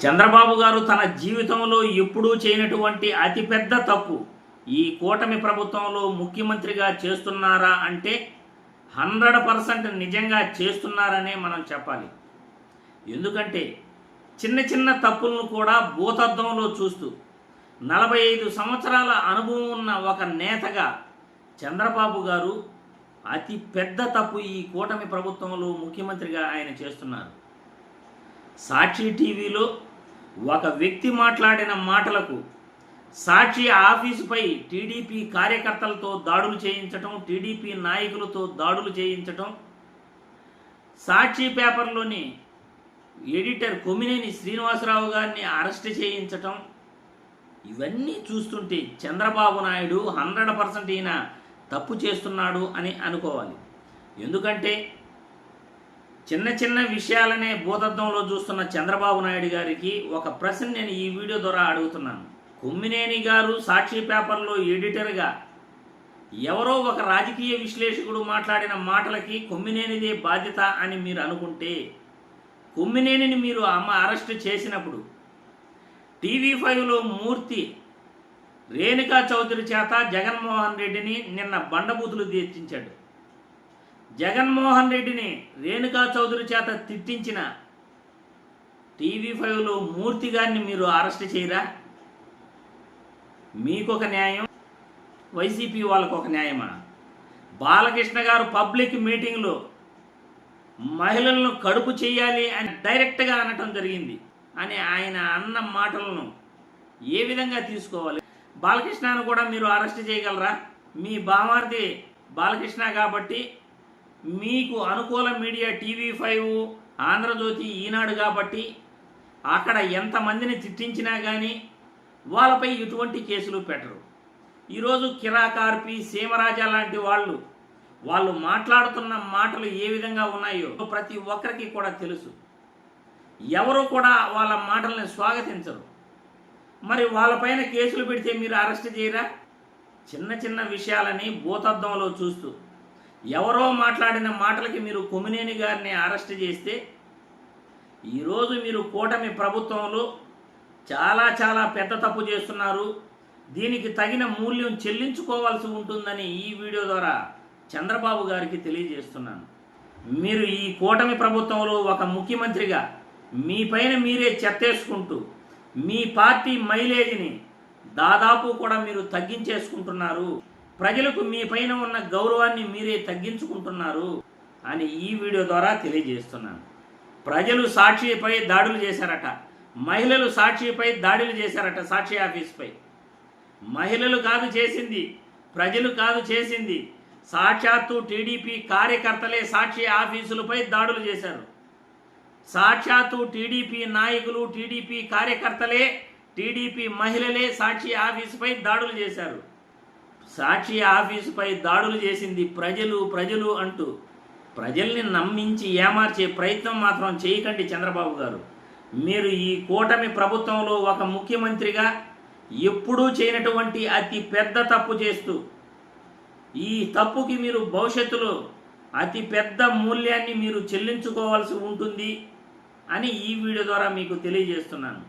చంద్రబాబు గారు తన జీవితంలో ఎప్పుడూ చేయనటువంటి అతిపెద్ద తప్పు ఈ కూటమి ప్రభుత్వంలో ముఖ్యమంత్రిగా చేస్తున్నారా అంటే 100% నిజంగా చేస్తున్నారనే మనం చెప్పాలి. ఎందుకంటే చిన్న చిన్న తప్పులను కూడా భూతద్దంలో చూస్తూ 45 సంవత్సరాల అనుభవం ఉన్న ఒక నేతగా చంద్రబాబు గారు అతి పెద్ద తప్పు ఈ కూటమి ప్రభుత్వంలో ముఖ్యమంత్రిగా ఆయన చేస్తున్నారు. సాక్షి టీవీలో ఒక వ్యక్తి మాట్లాడిన మాటలకు సాక్షి ఆఫీసుపై టీడీపీ కార్యకర్తలతో దాడులు చేయించటం, టీడీపీ నాయకులతో దాడులు చేయించటం, సాక్షి పేపర్లోని ఎడిటర్ కొమ్మినేని శ్రీనివాసరావు గారిని అరెస్ట్ చేయించటం, ఇవన్నీ చూస్తుంటే చంద్రబాబు నాయుడు 100% ఈయన తప్పు చేస్తున్నాడు అని అనుకోవాలి. ఎందుకంటే చిన్న చిన్న విషయాలనే భూతద్దంలో చూస్తున్న చంద్రబాబు నాయుడు గారికి ఒక ప్రశ్న నేను ఈ వీడియో ద్వారా అడుగుతున్నాను. కొమ్మినేని గారు సాక్షి పేపర్లో ఎడిటర్గా ఎవరో ఒక రాజకీయ విశ్లేషకుడు మాట్లాడిన మాటలకి కొమ్మినేనిదే బాధ్యత అని మీరు అనుకుంటే, కొమ్మినేనిని మీరు అరెస్ట్ చేసినప్పుడు టీవీ5లో మూర్తి రేణుకా చౌదరి చేత జగన్మోహన్ రెడ్డిని నిన్న బండబూతులు తీర్చించాడు. జగన్మోహన్ రెడ్డిని రేణుకా చౌదరి చేత తిట్టించిన టీవీ5లో మూర్తి గారిని మీరు అరెస్ట్ చేయరా? మీకొక న్యాయం, వైసీపీ వాళ్ళకు ఒక న్యాయమా? బాలకృష్ణ గారు పబ్లిక్ మీటింగ్లో మహిళలను కడుపు చేయాలి అని డైరెక్ట్గా అనటం జరిగింది అని ఆయన అన్న మాటలను ఏ విధంగా తీసుకోవాలి? బాలకృష్ణను కూడా మీరు అరెస్ట్ చేయగలరా? మీ బామార్ది బాలకృష్ణ కాబట్టి మీకు అనుకూల మీడియా టీవీ5, ఆంధ్రజ్యోతి, ఈనాడు కాబట్టి అక్కడ ఎంతమందిని తిట్టించినా కానీ వాళ్ళపై ఎటువంటి కేసులు పెట్టరు. ఈరోజు కిరాకార్పి, సీమరాజా లాంటి వాళ్ళు మాట్లాడుతున్న మాటలు ఏ విధంగా ఉన్నాయో ప్రతి ఒక్కరికి కూడా తెలుసు. ఎవరు కూడా వాళ్ళ మాటల్ని స్వాగతించరు. మరి వాళ్ళపైన కేసులు పెడితే మీరు అరెస్ట్ చేయరా? చిన్న చిన్న విషయాలని భూతద్దంలో చూస్తూ ఎవరో మాట్లాడిన మాటలకి మీరు కొమ్మినేని గారిని అరెస్ట్ చేస్తే ఈరోజు మీరు కూటమి ప్రభుత్వంలో చాలా చాలా పెద్ద తప్పు చేస్తున్నారు. దీనికి తగిన మూల్యం చెల్లించుకోవాల్సి ఉంటుందని ఈ వీడియో ద్వారా చంద్రబాబు గారికి తెలియజేస్తున్నాను. మీరు ఈ కూటమి ప్రభుత్వంలో ఒక ముఖ్యమంత్రిగా మీ పైన మీరే చెత్తేసుకుంటూ మీ పార్టీ మైలేజ్ని దాదాపు కూడా మీరు తగ్గించేసుకుంటున్నారు. ప్రజలకు మీ పైన ఉన్న గౌరవాన్ని మీరే తగ్గించుకుంటున్నారు అని ఈ వీడియో ద్వారా తెలియజేస్తున్నాను. ప్రజలు సాక్షిపై దాడులు చేశారట, మహిళలు సాక్షిపై దాడులు చేశారట. సాక్షి ఆఫీస్పై మహిళలు కాదు చేసింది, ప్రజలు కాదు చేసింది, సాక్షాత్తు టీడీపీ కార్యకర్తలే సాక్షి ఆఫీసులపై దాడులు చేశారు. సాక్షాత్తు టీడీపీ నాయకులు, టీడీపీ కార్యకర్తలే, టీడీపీ మహిళలే సాక్షి ఆఫీసుపై దాడులు చేశారు. సాక్షి ఆఫీసుపై దాడులు చేసింది ప్రజలు అంటూ ప్రజల్ని నమ్మించి ఏమార్చే ప్రయత్నం మాత్రం చేయకండి చంద్రబాబు గారు. మీరు ఈ కూటమి ప్రభుత్వంలో ఒక ముఖ్యమంత్రిగా ఎప్పుడూ చేయనటువంటి అతి పెద్ద తప్పు చేస్తూ ఈ తప్పుకి మీరు భవిష్యత్తులో అతి పెద్ద మూల్యాన్ని మీరు చెల్లించుకోవాల్సి ఉంటుంది అని ఈ వీడియో ద్వారా మీకు తెలియజేస్తున్నాను.